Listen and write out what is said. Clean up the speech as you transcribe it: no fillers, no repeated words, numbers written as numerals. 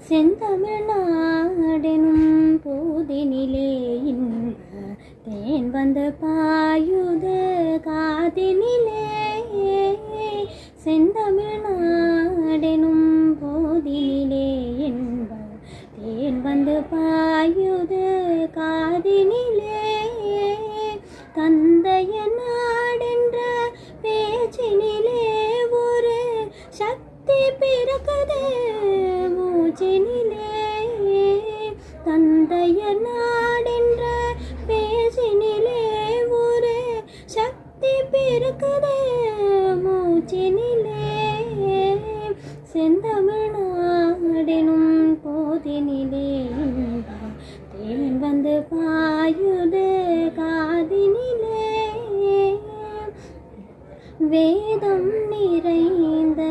செந்தமிழ் நாடெனும் போதினிலே இன்ப தேன் வந்து பாயுது காதினிலே. செந்தமிழ் நாடெனும் போதினிலே இன்ப தேன் வந்து பாயுது காதினிலே. தந்தைய நாடென்ற பேச்சினிலே ஒரு சக்தி பிறக்குது மூச்சினிலே. தந்தைய நாடென்ற பேச்சினிலே ஒரு சக்தி பிறக்குது மூச்சினிலே. செந்தமிழ் நாடெனும் போதினிலே தேன் வந்து பாயுது காதினிலே. வேதம் நிறைந்த